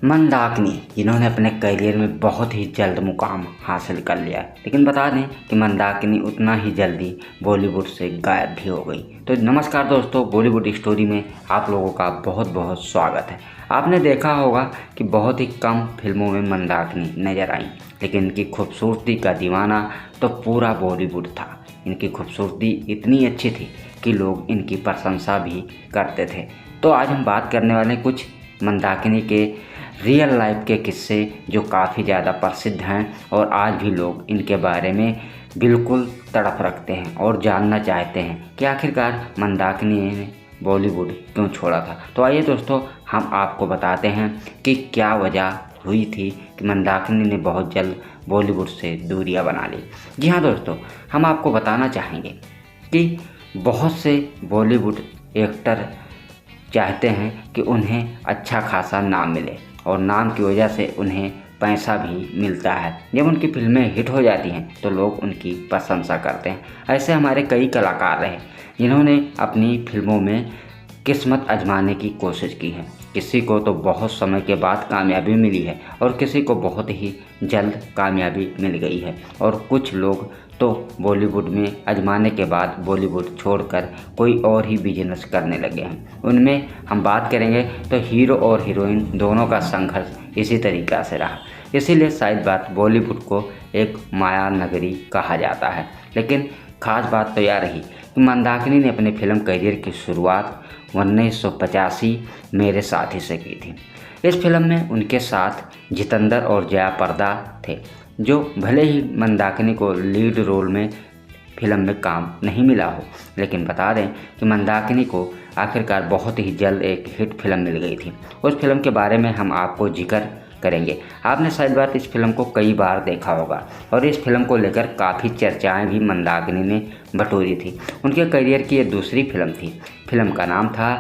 मंदाकिनी जिन्होंने अपने करियर में बहुत ही जल्द मुकाम हासिल कर लिया, लेकिन बता दें कि मंदाकिनी उतना ही जल्दी बॉलीवुड से गायब भी हो गई। तो नमस्कार दोस्तों, बॉलीवुड स्टोरी में आप लोगों का बहुत बहुत स्वागत है। आपने देखा होगा कि बहुत ही कम फिल्मों में मंदाकिनी नज़र आई, लेकिन इनकी खूबसूरती का दीवाना तो पूरा बॉलीवुड था। इनकी खूबसूरती इतनी अच्छी थी कि लोग इनकी प्रशंसा भी करते थे। तो आज हम बात करने वाले कुछ मंदाकिनी के रियल लाइफ के किस्से जो काफ़ी ज़्यादा प्रसिद्ध हैं और आज भी लोग इनके बारे में बिल्कुल तड़प रखते हैं और जानना चाहते हैं कि आखिरकार मंदाकिनी ने बॉलीवुड क्यों छोड़ा था। तो आइए दोस्तों, हम आपको बताते हैं कि क्या वजह हुई थी कि मंदाकिनी ने बहुत जल्द बॉलीवुड से दूरियां बना ली। जी हाँ दोस्तों, हम आपको बताना चाहेंगे कि बहुत से बॉलीवुड एक्टर चाहते हैं कि उन्हें अच्छा खासा नाम मिले और नाम की वजह से उन्हें पैसा भी मिलता है। जब उनकी फिल्में हिट हो जाती हैं तो लोग उनकी प्रशंसा करते हैं। ऐसे हमारे कई कलाकार रहे जिन्होंने अपनी फिल्मों में किस्मत आजमाने की कोशिश की है। किसी को तो बहुत समय के बाद कामयाबी मिली है और किसी को बहुत ही जल्द कामयाबी मिल गई है, और कुछ लोग तो बॉलीवुड में आजमाने के बाद बॉलीवुड छोड़कर कोई और ही बिजनेस करने लगे हैं। उनमें हम बात करेंगे तो हीरो और हीरोइन दोनों का संघर्ष इसी तरीक़ा से रहा। इसीलिए शायद बात बॉलीवुड को एक माया नगरी कहा जाता है। लेकिन ख़ास बात तो यह रही कि मंदाकिनी ने अपने फिल्म करियर की शुरुआत 1985 मेरे साथी से की थी। इस फिल्म में उनके साथ जितेंद्र और जया प्रदा थे, जो भले ही मंदाकिनी को लीड रोल में फिल्म में काम नहीं मिला हो, लेकिन बता दें कि मंदाकिनी को आखिरकार बहुत ही जल्द एक हिट फिल्म मिल गई थी। उस फिल्म के बारे में हम आपको जिक्र करेंगे। आपने शायद बात इस फिल्म को कई बार देखा होगा और इस फिल्म को लेकर काफ़ी चर्चाएं भी मंदाकिनी ने बटोरी थी। उनके करियर की ये दूसरी फिल्म थी। फिल्म का नाम था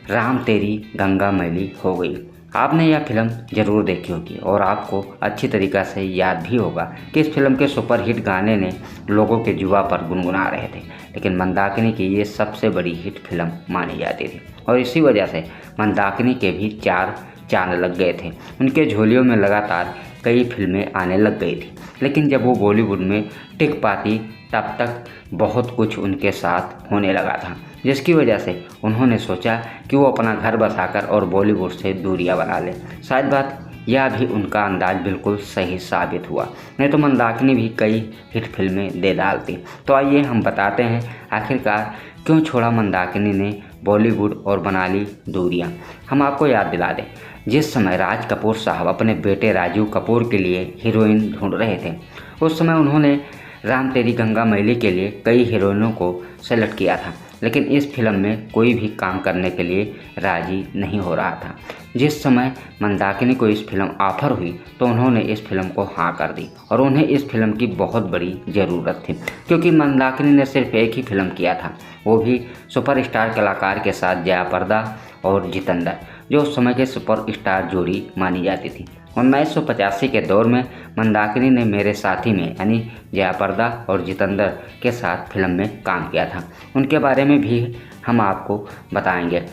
राम तेरी गंगा मैली हो गई। आपने यह फिल्म ज़रूर देखी होगी और आपको अच्छी तरीक़ा से याद भी होगा कि इस फिल्म के सुपरहिट गाने ने लोगों के जुबां पर गुनगुना रहे थे, लेकिन मंदाकिनी की ये सबसे बड़ी हिट फिल्म मानी जाती थी और इसी वजह से मंदाकिनी के भी 4 चांद लग गए थे। उनके झोलियों में लगातार कई फिल्में आने लग गई थी, लेकिन जब वो बॉलीवुड में टिक पाती तब तक बहुत कुछ उनके साथ होने लगा था, जिसकी वजह से उन्होंने सोचा कि वो अपना घर बसाकर और बॉलीवुड से दूरियां बना लें। शायद बात यह भी उनका अंदाज बिल्कुल सही साबित हुआ, नहीं तो मंदाकिनी भी कई हिट फिल्में दे डालती। तो आइए हम बताते हैं आखिरकार क्यों छोड़ा मंदाकिनी ने बॉलीवुड और बना ली दूरियां। हम आपको याद दिला दें, जिस समय राज कपूर साहब अपने बेटे राजीव कपूर के लिए हीरोइन ढूंढ रहे थे, उस समय उन्होंने राम तेरी गंगा मैली के लिए कई हीरोइनों को सेलेक्ट किया था, लेकिन इस फिल्म में कोई भी काम करने के लिए राजी नहीं हो रहा था। जिस समय मंदाकिनी को इस फिल्म ऑफर हुई तो उन्होंने इस फिल्म को हाँ कर दी और उन्हें इस फिल्म की बहुत बड़ी ज़रूरत थी, क्योंकि मंदाकिनी ने सिर्फ एक ही फिल्म किया था, वो भी सुपरस्टार कलाकार के साथ जया प्रदा और जितेंद्र, जो उस समय के सुपरस्टार जोड़ी मानी जाती थी। 1985 के दौर में मंदाकिनी ने मेरे साथी में यानी जया प्रदा और जितेंद्र के साथ फिल्म में काम किया था। उनके बारे में भी हम आपको बताएंगे।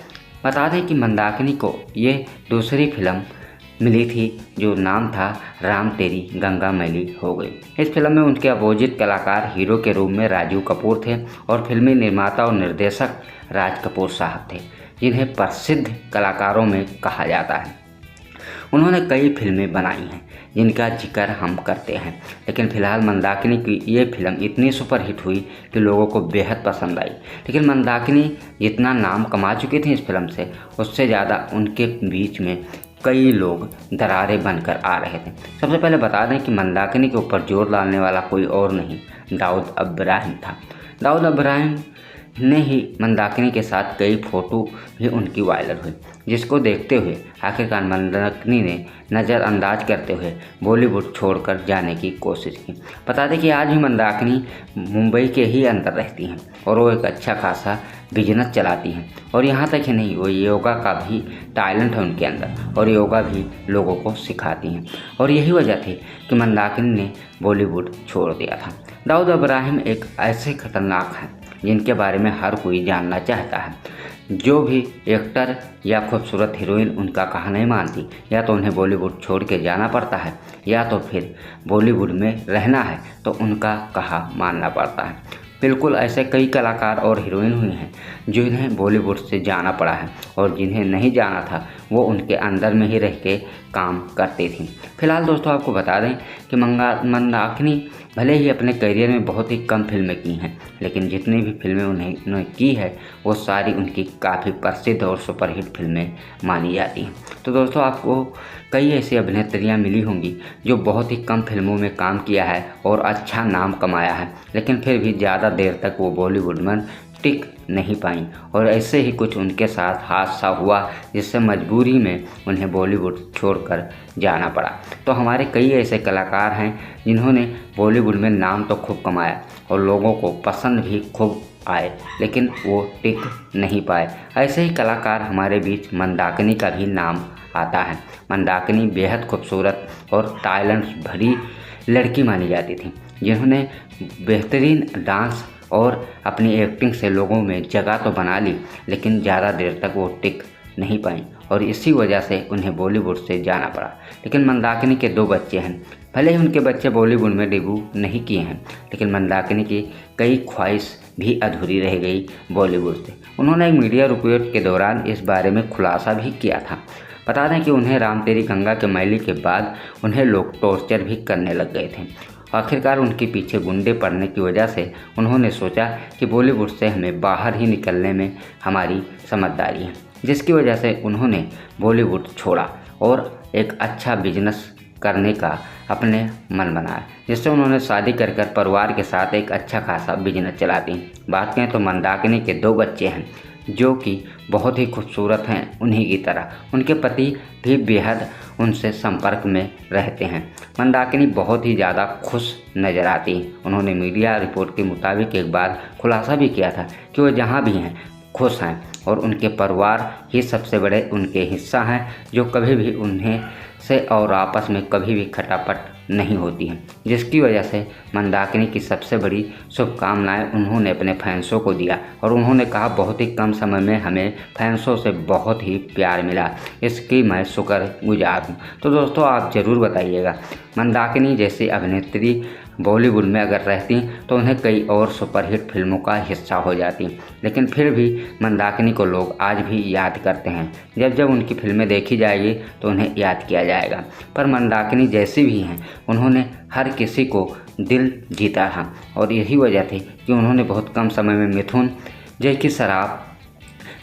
बता दें कि मंदाकिनी को ये दूसरी फिल्म मिली थी जो नाम था राम तेरी गंगा मैली हो गई। इस फिल्म में उनके अपोजिट कलाकार हीरो के रूप में राजीव कपूर थे और फिल्मी निर्माता और निर्देशक राज कपूर साहब थे, जिन्हें प्रसिद्ध कलाकारों में कहा जाता है। उन्होंने कई फिल्में बनाई हैं जिनका जिक्र हम करते हैं, लेकिन फ़िलहाल मंदाकिनी की ये फिल्म इतनी सुपरहिट हुई कि लोगों को बेहद पसंद आई। लेकिन मंदाकिनी जितना नाम कमा चुकी थी इस फिल्म से, उससे ज़्यादा उनके बीच में कई लोग दरारें बनकर आ रहे थे। सबसे पहले बता दें कि मंदाकिनी के ऊपर जोर डालने वाला कोई और नहीं, दाऊद इब्राहिम था। दाऊद इब्राहिम ने ही मंदाकिनी के साथ कई फ़ोटो भी उनकी वायरल हुई, जिसको देखते हुए आखिरकार मंदाकिनी ने नज़रअंदाज करते हुए बॉलीवुड छोड़कर जाने की कोशिश की। बता दें कि आज भी मंदाकिनी मुंबई के ही अंदर रहती हैं और वो एक अच्छा खासा बिजनेस चलाती हैं, और यहाँ तक ही नहीं, वो योगा का भी टैलेंट है उनके अंदर और योगा भी लोगों को सिखाती हैं, और यही वजह थी कि मंदाकिनी ने बॉलीवुड छोड़ दिया था। दाऊद इब्राहिम एक ऐसे खतरनाक हैं जिनके बारे में हर कोई जानना चाहता है। जो भी एक्टर या खूबसूरत हीरोइन उनका कहा नहीं मानती, या तो उन्हें बॉलीवुड छोड़ के जाना पड़ता है या तो फिर बॉलीवुड में रहना है तो उनका कहा मानना पड़ता है। बिल्कुल ऐसे कई कलाकार और हीरोइन हुई हैं जिन्हें बॉलीवुड से जाना पड़ा है, और जिन्हें नहीं जाना था वो उनके अंदर में ही रह के काम करती थी। फिलहाल दोस्तों आपको बता दें कि मंदाकिनी भले ही अपने करियर में बहुत ही कम फिल्में की हैं, लेकिन जितनी भी फिल्में उन्होंने की है वो सारी उनकी काफ़ी प्रसिद्ध और सुपरहिट फिल्में मानी जाती हैं। तो दोस्तों आपको कई ऐसी अभिनेत्रियां मिली होंगी जो बहुत ही कम फिल्मों में काम किया है और अच्छा नाम कमाया है, लेकिन फिर भी ज़्यादा देर तक वो बॉलीवुड में टिक नहीं पाई, और ऐसे ही कुछ उनके साथ हादसा हुआ जिससे मजबूरी में उन्हें बॉलीवुड छोड़कर जाना पड़ा। तो हमारे कई ऐसे कलाकार हैं जिन्होंने बॉलीवुड में नाम तो खूब कमाया और लोगों को पसंद भी खूब आए, लेकिन वो टिक नहीं पाए। ऐसे ही कलाकार हमारे बीच मंदाकिनी का भी नाम आता है। मंदाकिनी बेहद खूबसूरत और टैलेंट भरी लड़की मानी जाती थी, जिन्होंने बेहतरीन डांस और अपनी एक्टिंग से लोगों में जगह तो बना ली, लेकिन ज़्यादा देर तक वो टिक नहीं पाई और इसी वजह से उन्हें बॉलीवुड से जाना पड़ा। लेकिन मंदाकिनी के 2 बच्चे हैं। भले ही उनके बच्चे बॉलीवुड में डेब्यू नहीं किए हैं, लेकिन मंदाकिनी की कई ख्वाहिश भी अधूरी रह गई बॉलीवुड से। उन्होंने एक मीडिया रिपोर्ट के दौरान इस बारे में खुलासा भी किया था। बता दें कि उन्हें राम तेरी गंगा के मैली के बाद उन्हें लोग टॉर्चर भी करने लग गए थे। आखिरकार उनके पीछे गुंडे पड़ने की वजह से उन्होंने सोचा कि बॉलीवुड से हमें बाहर ही निकलने में हमारी समझदारी है, जिसकी वजह से उन्होंने बॉलीवुड छोड़ा और एक अच्छा बिजनेस करने का अपने मन बनाया, जिससे उन्होंने शादी कर परिवार के साथ एक अच्छा खासा बिजनेस चलाती हैं। बात करें तो मंदाकिनी के 2 बच्चे हैं जो कि बहुत ही खूबसूरत हैं उन्हीं की तरह। उनके पति भी बेहद उनसे संपर्क में रहते हैं। मंदाकिनी बहुत ही ज़्यादा खुश नज़र आती हैं। उन्होंने मीडिया रिपोर्ट के मुताबिक एक बार खुलासा भी किया था कि वो जहाँ भी हैं खुश हैं और उनके परिवार ही सबसे बड़े उनके हिस्सा हैं, जो कभी भी उन्हें से और आपस में कभी भी खटापट नहीं होती है, जिसकी वजह से मंदाकिनी की सबसे बड़ी शुभकामनाएं उन्होंने अपने फैंसों को दिया। और उन्होंने कहा बहुत ही कम समय में हमें फैंसों से बहुत ही प्यार मिला, इसकी मैं शुक्रगुजार हूँ। तो दोस्तों आप ज़रूर बताइएगा मंदाकिनी जैसी अभिनेत्री बॉलीवुड में अगर रहती तो उन्हें कई और सुपरहिट फिल्मों का हिस्सा हो जाती, लेकिन फिर भी मंदाकिनी को लोग आज भी याद करते हैं। जब जब उनकी फिल्में देखी जाएगी तो उन्हें याद किया जाएगा। पर मंदाकिनी जैसी भी हैं उन्होंने हर किसी को दिल जीता था, और यही वजह थी कि उन्होंने बहुत कम समय में मिथुन, जैकी श्रॉफ,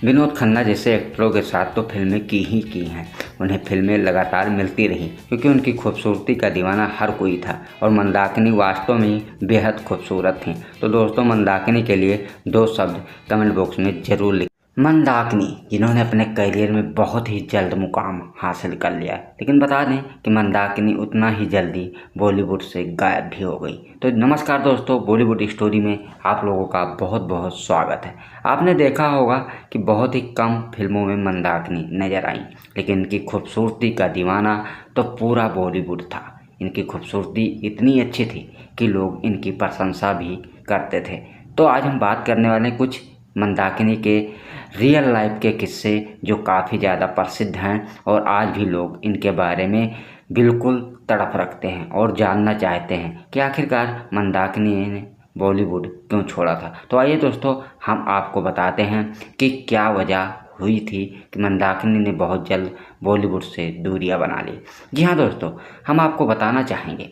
विनोद खन्ना जैसे एक्टरों के साथ तो फिल्में की हैं। उन्हें फिल्में लगातार मिलती रहीं क्योंकि उनकी खूबसूरती का दीवाना हर कोई था, और मंदाकिनी वास्तव में ही बेहद खूबसूरत थीं। तो दोस्तों मंदाकिनी के लिए 2 शब्द कमेंट बॉक्स में ज़रूर लिखें। मंदाकिनी जिन्होंने अपने करियर में बहुत ही जल्द मुकाम हासिल कर लिया, लेकिन बता दें कि मंदाकिनी उतना ही जल्दी बॉलीवुड से गायब भी हो गई। तो नमस्कार दोस्तों, बॉलीवुड स्टोरी में आप लोगों का बहुत बहुत स्वागत है। आपने देखा होगा कि बहुत ही कम फिल्मों में मंदाकिनी नजर आई, लेकिन इनकी खूबसूरती का दीवाना तो पूरा बॉलीवुड था। इनकी खूबसूरती इतनी अच्छी थी कि लोग इनकी प्रशंसा भी करते थे। तो आज हम बात करने वाले हैं कुछ मंदाकिनी के रियल लाइफ के किस्से जो काफ़ी ज़्यादा प्रसिद्ध हैं, और आज भी लोग इनके बारे में बिल्कुल तड़प रखते हैं और जानना चाहते हैं कि आखिरकार मंदाकिनी ने बॉलीवुड क्यों छोड़ा था। तो आइए दोस्तों हम आपको बताते हैं कि क्या वजह हुई थी कि मंदाकिनी ने बहुत जल्द बॉलीवुड से दूरियां बना ली। जी हाँ दोस्तों, हम आपको बताना चाहेंगे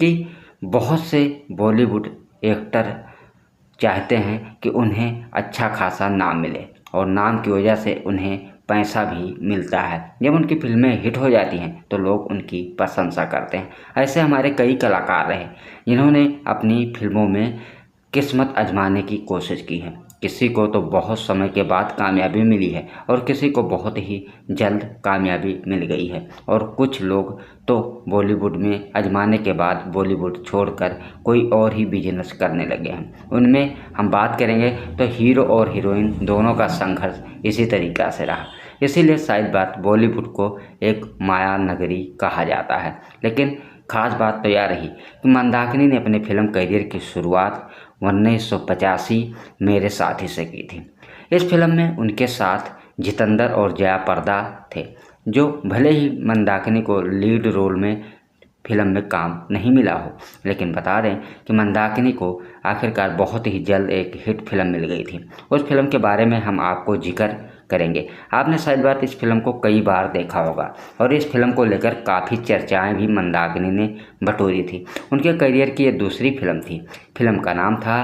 कि बहुत से बॉलीवुड एक्टर चाहते हैं कि उन्हें अच्छा खासा नाम मिले, और नाम की वजह से उन्हें पैसा भी मिलता है। जब उनकी फिल्में हिट हो जाती हैं तो लोग उनकी प्रशंसा करते हैं। ऐसे हमारे कई कलाकार रहे जिन्होंने अपनी फिल्मों में किस्मत आजमाने की कोशिश की है। किसी को तो बहुत समय के बाद कामयाबी मिली है और किसी को बहुत ही जल्द कामयाबी मिल गई है, और कुछ लोग तो बॉलीवुड में आजमाने के बाद बॉलीवुड छोड़कर कोई और ही बिजनेस करने लगे हैं। उनमें हम बात करेंगे तो हीरो और हीरोइन दोनों का संघर्ष इसी तरीक़ा से रहा। इसीलिए शायद बात बॉलीवुड को एक माया नगरी कहा जाता है। लेकिन खास बात तो यह रही कि मंदाकिनी ने अपने फिल्म करियर की शुरुआत 1985 मेरे साथी से की थी। इस फिल्म में उनके साथ जितेंद्र और जया प्रदा थे, जो भले ही मंदाकिनी को लीड रोल में फिल्म में काम नहीं मिला हो, लेकिन बता दें कि मंदाकिनी को आखिरकार बहुत ही जल्द एक हिट फिल्म मिल गई थी। उस फिल्म के बारे में हम आपको जिक्र करेंगे। आपने शायद बात इस फिल्म को कई बार देखा होगा और इस फिल्म को लेकर काफ़ी चर्चाएं भी मंदाकिनी ने बटोरी थी। उनके करियर की ये दूसरी फिल्म थी। फिल्म का नाम था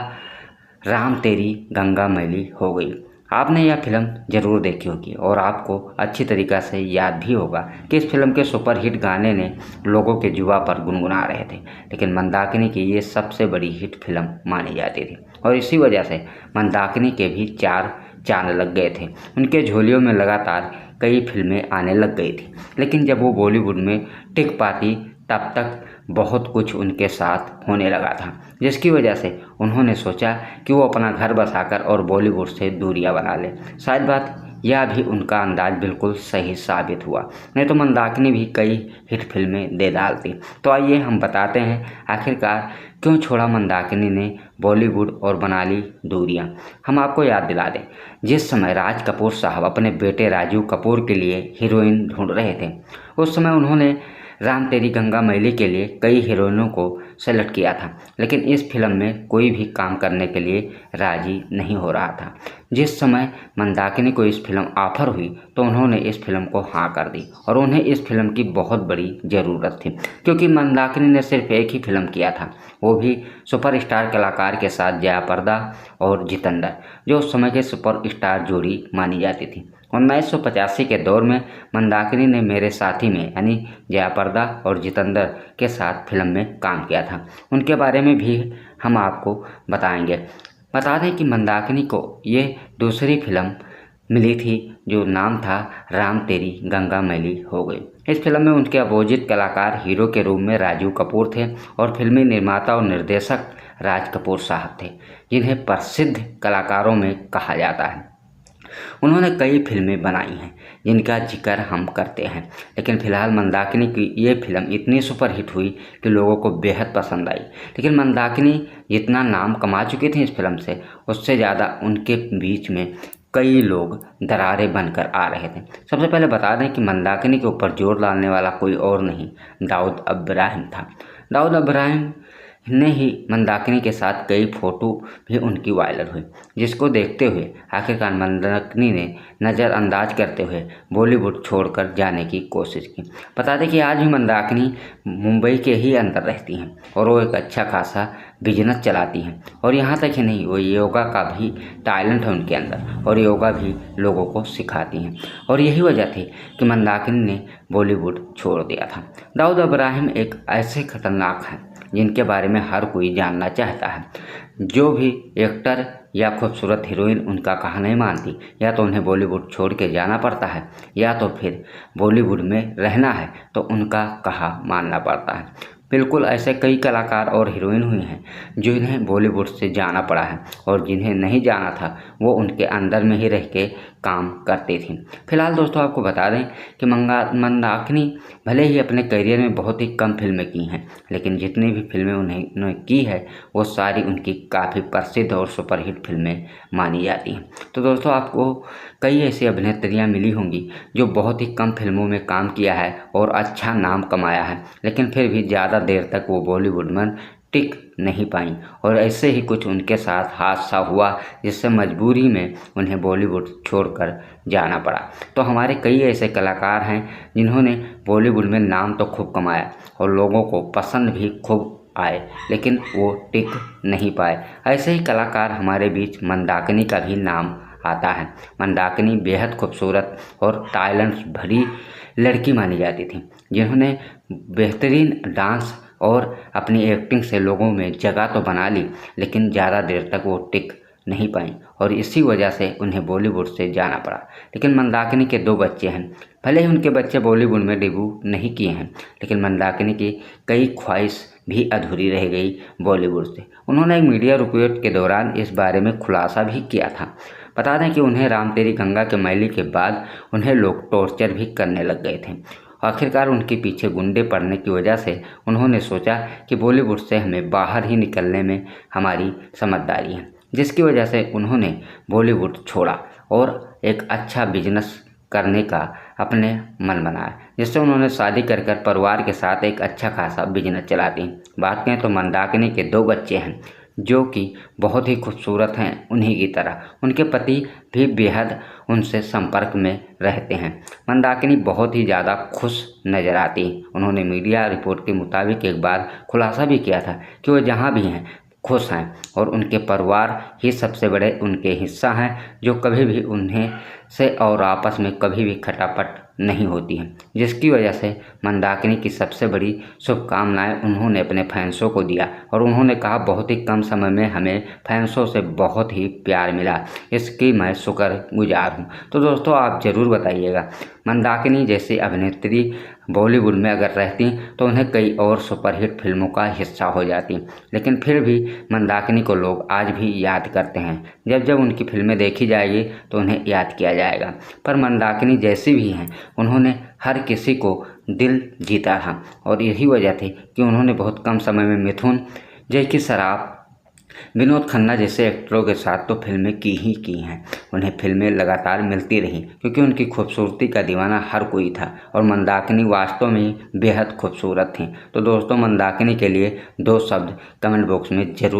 राम तेरी गंगा मैली हो गई। आपने यह फिल्म ज़रूर देखी होगी और आपको अच्छी तरीक़ा से याद भी होगा कि इस फिल्म के सुपरहिट गाने ने लोगों के जुबां पर गुनगुना रहे थे, लेकिन मंदाकिनी की ये सबसे बड़ी हिट फिल्म मानी जाती थी और इसी वजह से मंदाकिनी के भी 4 चांद लग गए थे। उनके झोलियों में लगातार कई फिल्में आने लग गई थी, लेकिन जब वो बॉलीवुड में टिक पाती तब तक बहुत कुछ उनके साथ होने लगा था, जिसकी वजह से उन्होंने सोचा कि वो अपना घर बसाकर और बॉलीवुड से दूरियां बना ले। शायद बात यह भी उनका अंदाज बिल्कुल सही साबित हुआ, नहीं तो मंदाकिनी भी कई हिट फिल्में दे डालती। तो आइए हम बताते हैं आखिरकार क्यों छोड़ा मंदाकिनी ने बॉलीवुड और बना ली दूरियां। हम आपको याद दिला दें, जिस समय राज कपूर साहब अपने बेटे राजीव कपूर के लिए हीरोइन ढूंढ रहे थे, उस समय उन्होंने राम तेरी गंगा मैली के लिए कई हीरोइनों को सेलेक्ट किया था, लेकिन इस फिल्म में कोई भी काम करने के लिए राजी नहीं हो रहा था। जिस समय मंदाकिनी को इस फिल्म ऑफर हुई तो उन्होंने इस फिल्म को हाँ कर दी और उन्हें इस फिल्म की बहुत बड़ी ज़रूरत थी, क्योंकि मंदाकिनी ने सिर्फ एक ही फिल्म किया था, वो भी सुपरस्टार कलाकार के साथ जया प्रदा और जितेंद्र, जो उस समय के सुपरस्टार जोड़ी मानी जाती थी। 1985 के दौर में मंदाकिनी ने मेरे साथी में यानी जया प्रदा और जितेंद्र के साथ फिल्म में काम किया था। उनके बारे में भी हम आपको बताएंगे। बता दें कि मंदाकिनी को ये दूसरी फिल्म मिली थी जो नाम था राम तेरी गंगा मैली हो गई। इस फिल्म में उनके अपोजिट कलाकार हीरो के रूप में राजीव कपूर थे और फिल्मी निर्माता और निर्देशक राज कपूर साहब थे, जिन्हें प्रसिद्ध कलाकारों में कहा जाता है। उन्होंने कई फिल्में बनाई हैं जिनका जिक्र हम करते हैं, लेकिन फ़िलहाल मंदाकिनी की ये फिल्म इतनी सुपरहिट हुई कि लोगों को बेहद पसंद आई। लेकिन मंदाकिनी जितना नाम कमा चुकी थी इस फिल्म से, उससे ज़्यादा उनके बीच में कई लोग दरारें बनकर आ रहे थे। सबसे पहले बता दें कि मंदाकिनी के ऊपर जोर डालने वाला कोई और नहीं, दाऊद इब्राहिम था। दाऊद इब्राहिम ने ही मंदाकिनी के साथ कई फ़ोटो भी उनकी वायरल हुई, जिसको देखते हुए आखिरकार मंदाकिनी ने नज़रअंदाज करते हुए बॉलीवुड छोड़कर जाने की कोशिश की। बता दें कि आज भी मंदाकिनी मुंबई के ही अंदर रहती हैं और वो एक अच्छा खासा बिजनेस चलाती हैं और यहाँ तक ही नहीं, वो योगा का भी टैलेंट है उनके अंदर और योगा भी लोगों को सिखाती हैं और यही वजह थी कि मंदाकिनी ने बॉलीवुड छोड़ दिया था। दाऊद इब्राहिम एक ऐसे खतरनाक हैं जिनके बारे में हर कोई जानना चाहता है। जो भी एक्टर या खूबसूरत हीरोइन उनका कहा नहीं मानती, या तो उन्हें बॉलीवुड छोड़ के जाना पड़ता है या तो फिर बॉलीवुड में रहना है तो उनका कहा मानना पड़ता है। बिल्कुल ऐसे कई कलाकार और हीरोइन हुई हैं जिन्हें बॉलीवुड से जाना पड़ा है और जिन्हें नहीं जाना था वो उनके अंदर में ही रह के काम करती थी। फिलहाल दोस्तों आपको बता दें कि मंदाकिनी भले ही अपने करियर में बहुत ही कम फिल्में की हैं, लेकिन जितनी भी फिल्में उन्होंने की है वो सारी उनकी काफ़ी प्रसिद्ध और सुपरहिट फिल्में मानी जाती हैं। तो दोस्तों आपको कई ऐसी अभिनेत्रियाँ मिली होंगी जो बहुत ही कम फिल्मों में काम किया है और अच्छा नाम कमाया है, लेकिन फिर भी ज़्यादा देर तक वो बॉलीवुड में टिक नहीं पाई और ऐसे ही कुछ उनके साथ हादसा हुआ जिससे मजबूरी में उन्हें बॉलीवुड छोड़कर जाना पड़ा। तो हमारे कई ऐसे कलाकार हैं जिन्होंने बॉलीवुड में नाम तो खूब कमाया और लोगों को पसंद भी खूब आए, लेकिन वो टिक नहीं पाए। ऐसे ही कलाकार हमारे बीच मंदाकिनी का भी नाम आता है। मंदाकिनी बेहद खूबसूरत और टैलेंट भरी लड़की मानी जाती थी, जिन्होंने बेहतरीन डांस और अपनी एक्टिंग से लोगों में जगह तो बना ली, लेकिन ज़्यादा देर तक वो टिक नहीं पाई और इसी वजह से उन्हें बॉलीवुड से जाना पड़ा। लेकिन मंदाकिनी के 2 बच्चे हैं, भले ही उनके बच्चे बॉलीवुड में डेब्यू नहीं किए हैं, लेकिन मंदाकिनी की कई ख्वाहिश भी अधूरी रह गई बॉलीवुड से। उन्होंने एक मीडिया रिपोर्ट के दौरान इस बारे में खुलासा भी किया था। बता दें कि उन्हें राम तेरी गंगा के मैली के बाद उन्हें लोग टॉर्चर भी करने लग गए थे। आखिरकार उनके पीछे गुंडे पड़ने की वजह से उन्होंने सोचा कि बॉलीवुड से हमें बाहर ही निकलने में हमारी समझदारी है जिसकी वजह से उन्होंने बॉलीवुड छोड़ा और एक अच्छा बिजनेस करने का अपने मन बनाया, जिससे उन्होंने शादी कर परिवार के साथ एक अच्छा खासा बिजनेस चलाती हैं। बात करें तो मंदाकिनी के 2 बच्चे हैं जो कि बहुत ही खूबसूरत हैं उन्हीं की तरह। उनके पति भी बेहद उनसे संपर्क में रहते हैं। मंदाकिनी बहुत ही ज़्यादा खुश नज़र आती हैं। उन्होंने मीडिया रिपोर्ट के मुताबिक एक बार खुलासा भी किया था कि वो जहाँ भी हैं खुश हैं और उनके परिवार ही सबसे बड़े उनके हिस्सा हैं, जो कभी भी उन्हें से और आपस में कभी भी खटापट नहीं होती है। जिसकी वजह से मंदाकिनी की सबसे बड़ी शुभकामनाएं उन्होंने अपने फैंसों को दिया और उन्होंने कहा बहुत ही कम समय में हमें फैंसों से बहुत ही प्यार मिला, इसकी मैं शुक्रगुजार हूँ। तो दोस्तों आप ज़रूर बताइएगा मंदाकिनी जैसी अभिनेत्री बॉलीवुड में अगर रहती तो उन्हें कई और सुपरहिट फिल्मों का हिस्सा हो जाती, लेकिन फिर भी मंदाकिनी को लोग आज भी याद करते हैं। जब जब उनकी फिल्में देखी जाएगी तो उन्हें याद किया जाएगा। पर मंदाकिनी जैसी भी हैं उन्होंने हर किसी को दिल जीता था और यही वजह थी कि उन्होंने बहुत कम समय में मिथुन, जैकी श्रॉफ, विनोद खन्ना जैसे एक्टरों के साथ तो फिल्में की हैं। उन्हें फिल्में लगातार मिलती रहीं क्योंकि उनकी खूबसूरती का दीवाना हर कोई था और मंदाकिनी वास्तव में बेहद खूबसूरत थीं। तो दोस्तों मंदाकिनी के लिए 2 शब्द कमेंट बॉक्स में ज़रूर